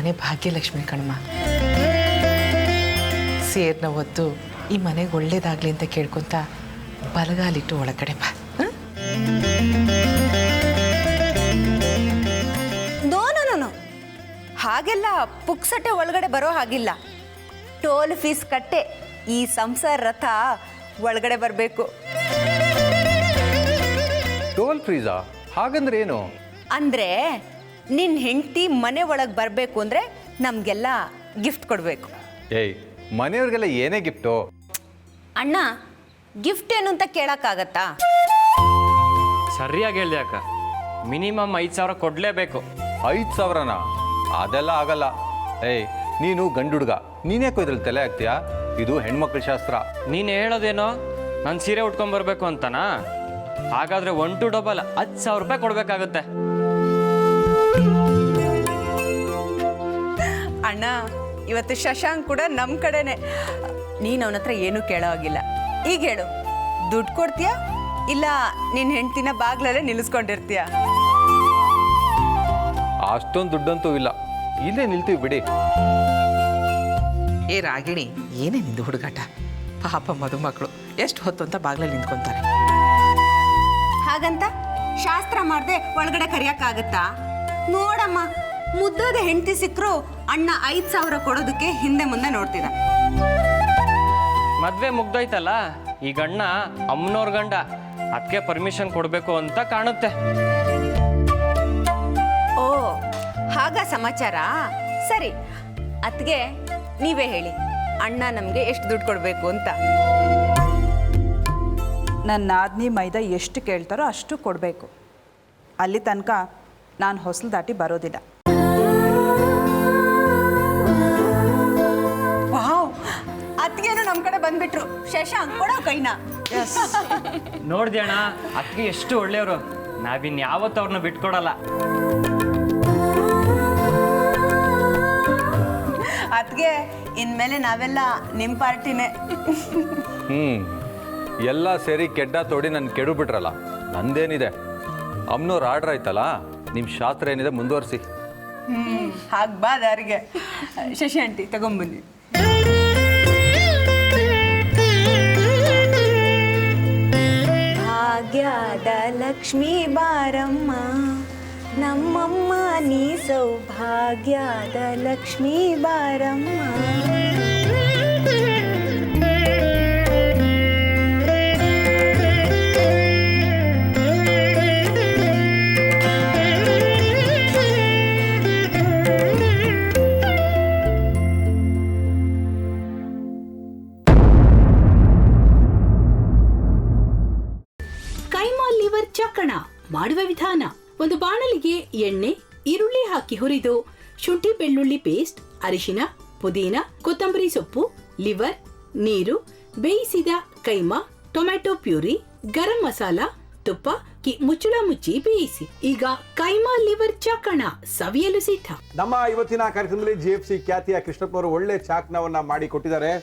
ಮನೆ ಭಾಗ್ಯಲಕ್ಷ್ಮಿ ಕಣ್ಮ. ಸೇರ್ನ ಹೊತ್ತು ಈ ಮನೆಗೆ ಒಳ್ಳೇದಾಗ್ಲಿ ಅಂತ ಕೇಳ್ಕೊತ ಬಲಗಾಲಿಟ್ಟು ಒಳಗಡೆ ಬಾ. ನೋ ಹಾಗೆಲ್ಲ ಪುಕ್ಸಟ್ಟೆ ಒಳಗಡೆ ಬರೋ ಹಾಗಿಲ್ಲ. ಟೋಲ್ ಫೀಸ್ ಕಟ್ಟೆ ಈ ಸಂಸಾರ ರಥ ಒಳಗಡೆ ಬರಬೇಕು. ಟೋಲ್ ಫ್ರೀಸಾ? ಹಾಗಂದ್ರೆ ಏನು? ಅಂದ್ರೆ ನಿನ್ನ ಹೆಂಡತಿ ಮನೆ ಒಳಗೆ ಬರಬೇಕು ಅಂದ್ರೆ ನಮಗೆಲ್ಲ ಗಿಫ್ಟ್ ಕೊಡಬೇಕು. ಏಯ್, ಮನೆಯವ್ರಿಗೆಲ್ಲ ಏನೇ ಗಿಫ್ಟು? ಅಣ್ಣ, ಗಿಫ್ಟ್ ಏನು ಅಂತ ಕೇಳಕ್ಕಾಗತ್ತಾ? ಸರಿಯಾಗಿ ಹೇಳ್ದೆ ಅಕ್ಕ. ಮಿನಿಮಮ್ 5,000 ಕೊಡಲೇಬೇಕು. 5,000ನಾ? ಅದೆಲ್ಲ ಆಗಲ್ಲ. ಏಯ್, ನೀನು ಗಂಡು ಹುಡುಗ, ನೀನ್ಯಾಕೋ ಇದ್ರಲ್ಲಿ ತಲೆ ಹಾಕ್ತೀಯಾ? ಇದು ಹೆಣ್ಮಕ್ಳ ಶಾಸ್ತ್ರ. ನೀನು ಹೇಳೋದೇನೋ ನಾನು ಸೀರೆ ಉಟ್ಕೊಂಡ್ಬರ್ಬೇಕು ಅಂತನಾ? ಹಾಗಾದ್ರೆ 1 to double 10,000 ರೂಪಾಯಿ ಕೊಡಬೇಕಾಗುತ್ತೆ. ಅಣ್ಣ, ಇವತ್ತು ಶಶಾಂಕ್ ಕೂಡ ನಮ್ಮ ಕಡೆನೆ. ನೀನು ಅವನ ಹತ್ರ ಏನೂ ಕೇಳೋ ಹಾಗಿಲ್ಲ. ಈಗ ಹೇಳು, ದುಡ್ಡು ಕೊಡ್ತೀಯಾ ಇಲ್ಲ ನಿನ್ನ ಹೆಂಡ್ತಿನ ಬಾಗ್ಲಲ್ಲೇ ನಿಲ್ಲಿಸ್ಕೊಂಡಿರ್ತೀಯ? ಅಷ್ಟೊಂದು ದುಡ್ಡಂತೂ ಇಲ್ಲ, ಇಲ್ಲೇ ನಿಲ್ತೀವಿ ಬಿಡಿ. ಏ ರಾಗಿಣಿ, ಏನೇ ನಿಂದು ಹುಡುಗಾಟ? ಪಾಪ ಮದುಮಕ್ಕಳು ಎಷ್ಟು ಹೊತ್ತು ಅಂತ ಬಾಗ್ಲಲ್ಲಿ ನಿಂತ್ಕೊಂತಾರೆ. ಹಾಗಂತ ಶಾಸ್ತ್ರ ಮಾಡದೆ ಒಳಗಡೆ ಕರಿಯಕ್ಕಾಗತ್ತಾ? ನೋಡಮ್ಮ, ಮುದ್ದಾದ ಹೆಂಡತಿ ಸಿಕ್ಕರು ಅಣ್ಣ 5,000 ಕೊಡೋದಕ್ಕೆ ಹಿಂದೆ ಮುಂದೆ ನೋಡ್ತಿದ್ದ. ಮದ್ವೆ ಮುಗ್ದೋಯ್ತಲ್ಲ, ಈಗ ಅಣ್ಣ ಅಮ್ಮನವ್ರ ಗಂಡ, ಅದಕ್ಕೆ ಪರ್ಮಿಷನ್ ಕೊಡಬೇಕು ಅಂತ ಕಾಣುತ್ತೆ. ಓ, ಹಾಗ ಸಮಾಚಾರ. ಸರಿ, ಅತ್ಗೆ ನೀವೇ ಹೇಳಿ, ಅಣ್ಣ ನಮಗೆ ಎಷ್ಟು ದುಡ್ಡು ಕೊಡಬೇಕು ಅಂತ? ನನ್ನ ನಾದ್ನಿ ಮೈದಾ ಎಷ್ಟು ಕೇಳ್ತಾರೋ ಅಷ್ಟು ಕೊಡಬೇಕು. ಅಲ್ಲಿ ತನಕ ನಾನು ಹೊಸಲು ದಾಟಿ ಬರೋದಿಲ್ಲ. ವಾವ್, ಅತ್ಗೆನು ನಮ್ಮ ಕಡೆ ಬಂದ್ಬಿಟ್ರು. ಶಶಾಂಕ್, ಕೊಡೋ ಕೈನ. ನೋಡ್ದೆ ಅಣ್ಣ, ಅದಕ್ಕೆ ಎಷ್ಟು ಒಳ್ಳೆಯವರು. ನಾವಿನ್ ಯಾವತ್ತು ಅವ್ರನ್ನ ಬಿಟ್ಕೊಡಲ್ಲ. ಅತ್ಗೆ, ಇನ್ಮೇಲೆ ನಾವೆಲ್ಲ ನಿಮ್ಮ ಪಾರ್ಟಿನೇ. ಎಲ್ಲ ಸೇರಿ ಕೆಡ್ಡ ತೋಡಿ ನನ್ನ ಕೆಡು ಬಿಟ್ರಲ್ಲ, ನಂದೇನಿದೆ? ಅಮ್ಮನವ್ರು ಆರ್ಡ್ರ್ ಆಯ್ತಲ್ಲ, ನಿಮ್ಮ ಶಾಸ್ತ್ರ ಏನಿದೆ ಮುಂದುವರಿಸಿ. ಹಾಗೆ ಬಾ ದಾರಿಗೆ. ಶಶಿ ಆಂಟಿ, ತಗೊಂಬನ್ನಿ. ಭಾಗ್ಯದ ಲಕ್ಷ್ಮೀ ಬಾರಮ್ಮ, ನಮ್ಮಮ್ಮ ನೀ ಸೌಭಾಗ್ಯದ ಲಕ್ಷ್ಮೀ ಬಾರಮ್ಮ. ಕೈಮಾ ಲಿವರ್ ಚಕ್ಕಣ ಮಾಡುವ ವಿಧಾನ: ಒಂದು ಬಾಣಲಿಗೆ ಎಣ್ಣೆ, ಈರುಳ್ಳಿ ಹಾಕಿ ಹುರಿದು ಶುಂಠಿ ಬೆಳ್ಳುಳ್ಳಿ ಪೇಸ್ಟ್, ಅರಿಶಿನ, ಪುದೀನ, ಕೊತ್ತಂಬರಿ ಸೊಪ್ಪು, ಲಿವರ್, ನೀರು, ಬೇಯಿಸಿದ ಕೈಮಾ, ಟೊಮ್ಯಾಟೊ ಪ್ಯೂರಿ, ಗರಂ ಮಸಾಲ, ತುಪ್ಪ ಮುಚ್ಚಳ ಮುಚ್ಚಿ ಬೇಯಿಸಿ. ಈಗ ಕೈಮಾ ಲಿವರ್ ಚಾಕಣ ಸವಿಯಲು ಸಿದ್ಧ. ನಮ್ಮ ಇವತ್ತಿನ ಕಾರ್ಯಕ್ರಮದಲ್ಲಿ GFC ಖ್ಯಾತಿಯ ಕೃಷ್ಣಪ್ಪನವರು ಒಳ್ಳೆ ಚಾಕ್ನವನ್ನ ಮಾಡಿ ಕೊಟ್ಟಿದ್ದಾರೆ.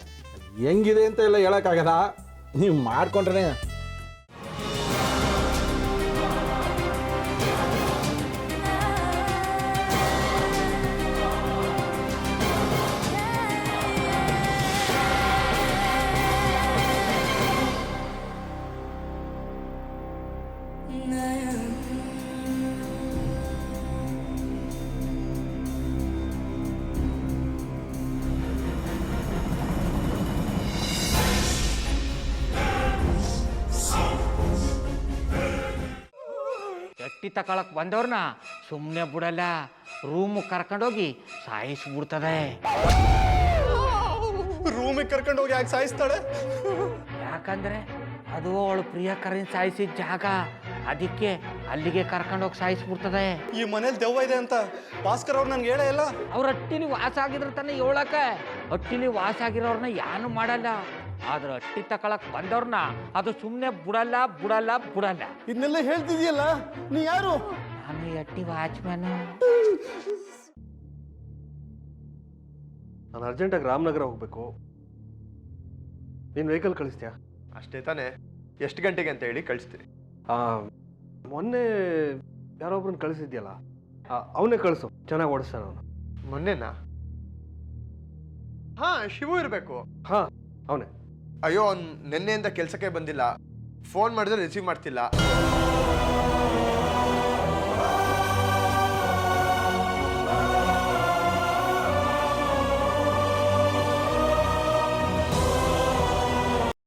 ಹೆಂಗಿದೆ ಅಂತ ಎಲ್ಲ ಹೇಳಕ್ಕಾಗಲ್ಲ, ನೀವು ಮಾಡ್ಕೊಂಡ್ರೆ. ಎಟ್ಟಿ ತಕೊಳಕ್ ಬಂದವ್ರನ್ನ ಸುಮ್ಮನೆ ಬಿಡಲ್ಲ, ರೂಮ್ ಕರ್ಕೊಂಡೋಗಿ ಸಾಯಿಸ್ಬಿಡ್ತದೆ. ರೂಮಿಗೆ ಕರ್ಕೊಂಡೋಗಿ ಯಾಕೆ ಸಾಯಿಸ್ತಾಳೆ? ಯಾಕಂದ್ರೆ ಅದು ಅವಳು ಪ್ರಿಯಕರನ್ ಸಾಯಿಸಿದ ಜಾಗ, ಅದಕ್ಕೆ ಅಲ್ಲಿಗೆ ಕರ್ಕೊಂಡೋಗಿ ಸಾಯಿಸ್ಬಿಡ್ತದೆ. ಈ ಮನೇಲಿ ದೆವ್ವ ಇದೆ ಅಂತ ಭಾಸ್ಕರ್ ಅವ್ರು ನನ್ಗೆ ಹೇಳೇ ಇಲ್ಲ. ಅವ್ರ ಹಟ್ಟಿಲಿ ವಾಸ ಆಗಿದ್ರ ತಾನೆ ಹೇಳಕ. ಹಟ್ಟಿಲಿ ವಾಸ ಆಗಿರೋರ್ನ ಏನು ಮಾಡಲ್ಲ, ಆದ್ರೆ ಹಟ್ಟಿ ತಕೊಳಕ್ ಬಂದವ್ರನ್ನ ಅದು ಸುಮ್ಮನೆ ಬಿಡಲ್ಲ ಬಿಡಲ್ಲ ಬಿಡಲ್ಲ. ಇದನ್ನೆಲ್ಲ ಹೇಳ್ತಿದ್ಯಲ್ಲ, ನೀ ಯಾರು? ನಾನು ಹಟ್ಟಿ ವಾಚ್ಮ್ಯಾನ್. ನಾನು ಅರ್ಜೆಂಟಾಗಿ ರಾಮನಗರ ಹೋಗ್ಬೇಕು. ನೀನು ವೆಹಿಕಲ್ ಕಳಿಸ್ತೀಯಾ? ಅಷ್ಟೇ ತಾನೇ, ಎಷ್ಟು ಗಂಟೆಗೆ ಅಂತ ಹೇಳಿ ಕಳಿಸ್ತೀನಿ. ಮೊನ್ನೆ ಯಾರೊಬ್ರನ್ನ ಕಳಿಸಿದ್ಯಲ್ಲ, ಅವನೇ ಕಳಿಸು, ಚೆನ್ನಾಗಿ ಓಡಿಸ್ತಾನೆ ಅವನು. ಮೊನ್ನೆನಾ? ಹಾಂ, ಶಿವು ಇರಬೇಕು. ಹಾಂ ಅವನೇ. ಅಯ್ಯೋ, ಅವ್ನು ನಿನ್ನೆಯಿಂದ ಕೆಲಸಕ್ಕೆ ಬಂದಿಲ್ಲ. ಫೋನ್ ಮಾಡಿದ್ರೆ ರಿಸೀವ್ ಮಾಡ್ತಿಲ್ಲ.